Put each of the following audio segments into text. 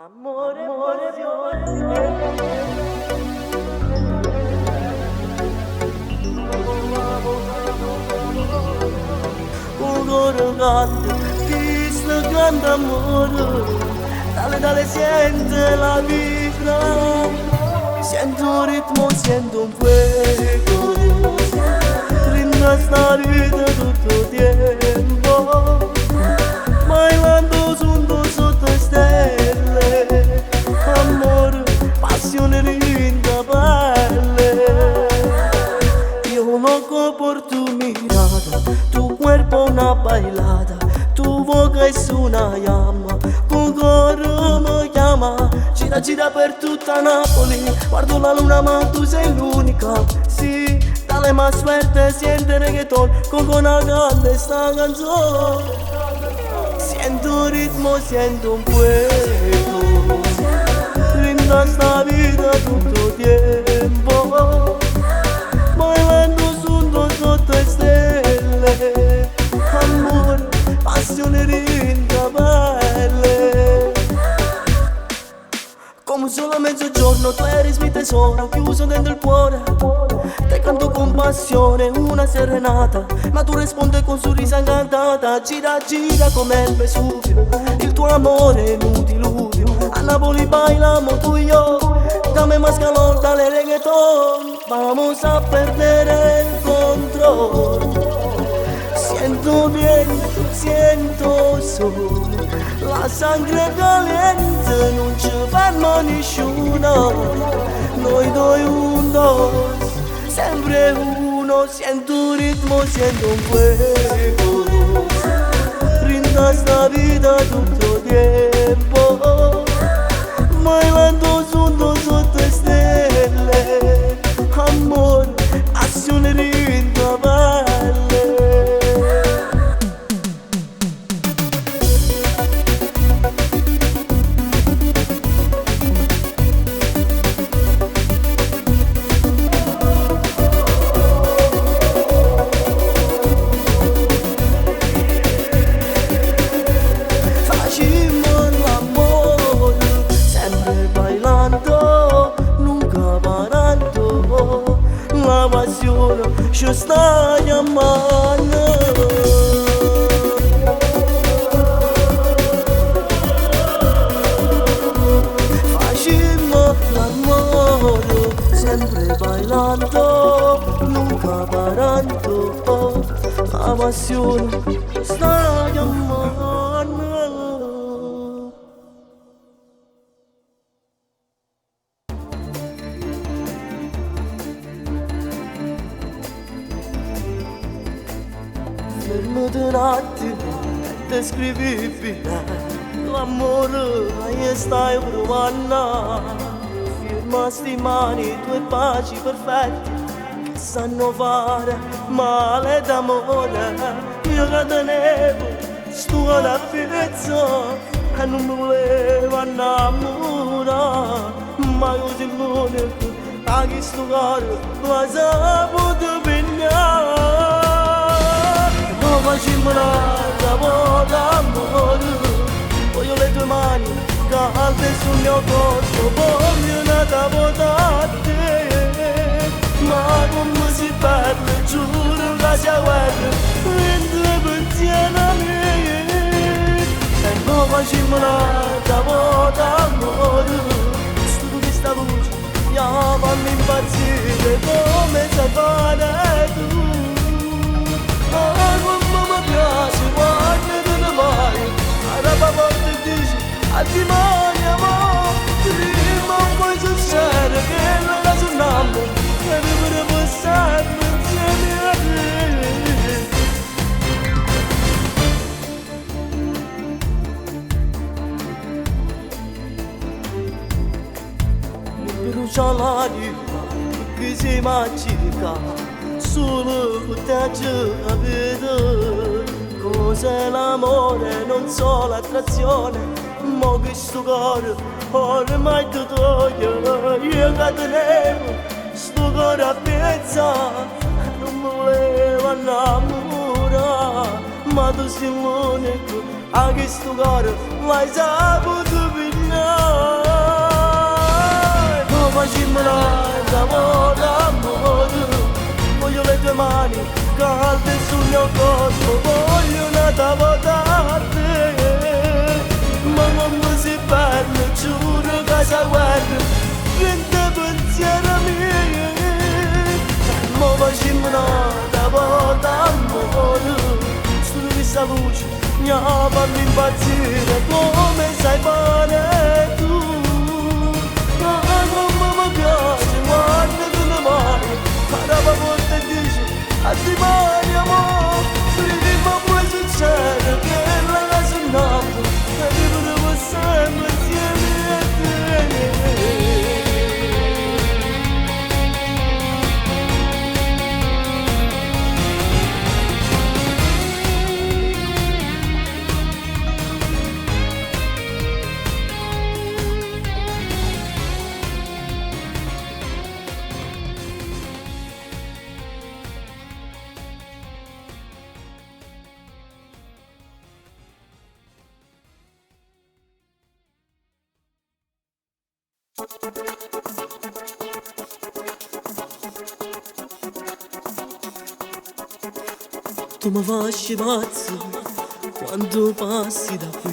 Amore, amore, un coro canta, chi sta grande amore, dale siente la vibra, siento un ritmo, siento un fuego, rinda sta vida tutto tiempo, bailando juntos sotto stelle, amor, passione rinda pelle. Yo loco por tu mirada, tu cuerpo una bailada, tu boca es una llama, tu coro me llama. Gira, gira per tutta Napoli, guardo la luna ma tu sei l'unica. Sì, dale más suerte, siente reggaeton, con una grande esta canzone. Siento un ritmo, siento un fuego, rinda sta vida tutto tiempo, bailando juntos sotto stelle, amor, passione rinda pelle. Come un solo a mezzogiorno tu eri mi tesoro, chiuso dentro il cuore, te canto con passione una serenata, ma tu rispondi con sorrisa incantata. Gira, gira come il Vesuvio, il tuo amore è un diluvio. A Napoli bailamos tú y yo, dame más calor, dale reggaetón, vamos a perder el control. Siento viento, siento sol, la sangre caliente, non ci ferma nessuno. Noi due un dos, sempre uno, siento un ritmo, siento un fuego, rinda sta vida tutto tiempo, bailando juntos sotto stelle, amor, passione rinda pelle. La passione ci sta chiamando, facciamo l'amore, sempre bailando, nunca parando, la passione ci sta chiamando. Fermati un attimo, è descrivibile, l'amore che stai provando. Firma sti mani, tue baci perfetti, che sanno fare male d'amore. Io che tenevo sto da pezzo e non mi volevo innamorare, ma così l'unico a chi sto cuore lo saputo pigliare. Facciamo una volta amore, voglio le tue mani calde sul mio corpo, voglio una volta a te, ma come si perde, giuro che sia guerra, mentre pensiero a me. E non facciamo una volta amore, studio di sta luce, fammi impazzire come sai fare tu. Come mi piace quando tu ne vai, araba forte dici a dimani amore, prima o poi succede che non la suonamo, e vivere passare insieme a te. Mi brucia l'anima che si magica, solo con te già vedo cos'è l'amore, non so l'attrazione, ma questo cuore ormai ti toglie. Io che tenevo sto cuore a pezza, non mi volevo innamorare, ma tu sei l'unico a questo cuore l'hai saputo pigliare. facciamola d'amore. Voglio le tue mani calde sul mio corpo, voglio una tavola da te. Ma quando si parla giuro che si guarda, prende pensiero mio. Ma facciamola d'amore, solo questa luce mi ha fatto impazzire come sai fare tu. Ma come mi piace quando tu mi vai, parava forte e dice a ti pari amore, prima poi succede che la casa è nata e vivremo sempre insieme a te. Tu mi facci pazzo quando passi da qui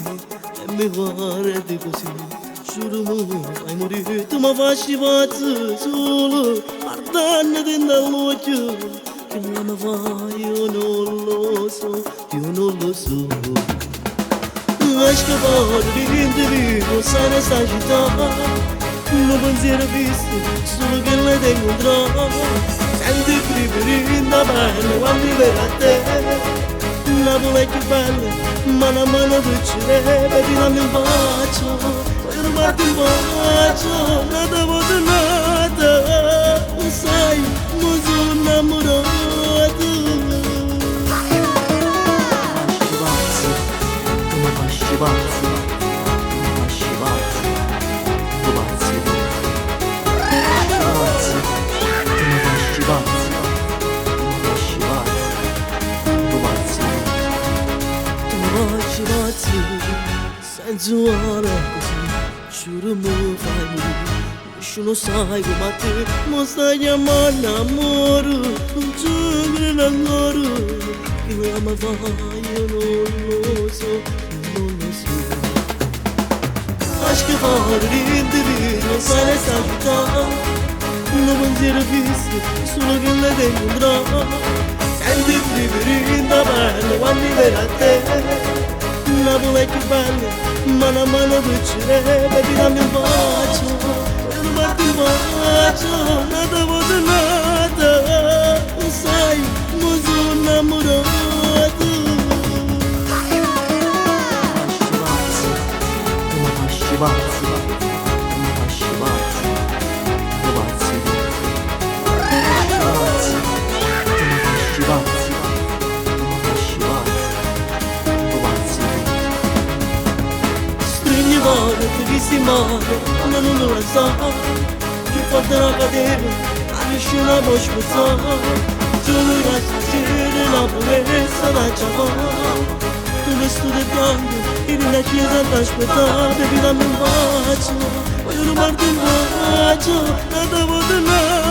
e mi guardi così, giuro mi fai morire. Tu mi facci pazzo solo guardandoti nell'occhio, che non mi fai, io non lo so, io non lo so. Lascia fuori di vivo, sai ne sta città, non pensiero visto, solo che le tengo intorno. Senti i brividi da pelle quando mi vedo a te. Napoli è più bella, mano a mano tu ci vedi, dammi un bacio, voglio rubarti un bacio, nata fortunata, sai, mi sono innamorato. Tu mi facci pazzo, tu mi facci pazzo, tu pazzi tu. Sensuale così, giuro mi fai morire. Nessuno sai come te, mi stai chiamando amore, non c'è ancora. Che mi fai, io non lo so, non lo so. Lascia fuori l'individuo, sai ne sta città, non pensiero fisso, solo che le tengo intorno. Senti i brividi da pelle quando mi vedo a te. Napoli è più bella, mano a mano tu ci vedi, dammi un bacio, voglio rubarti un bacio, nata fortunata, sai, mi sono innamorato. Tu mi facci pazzo, tu mi facci pazzo, tu pazzi tu. Tu mi facci pazzo, tu mi facci pazzo. Mare, ti visti male, ma non lo so, più forte la catena, a nessuno può spezzare, solo la sera, la promessa da giocare, tu mi studi bianco, in la chiesa da aspettare, devi dammi un bacio, voglio rubarti un bacio, nata fortunata.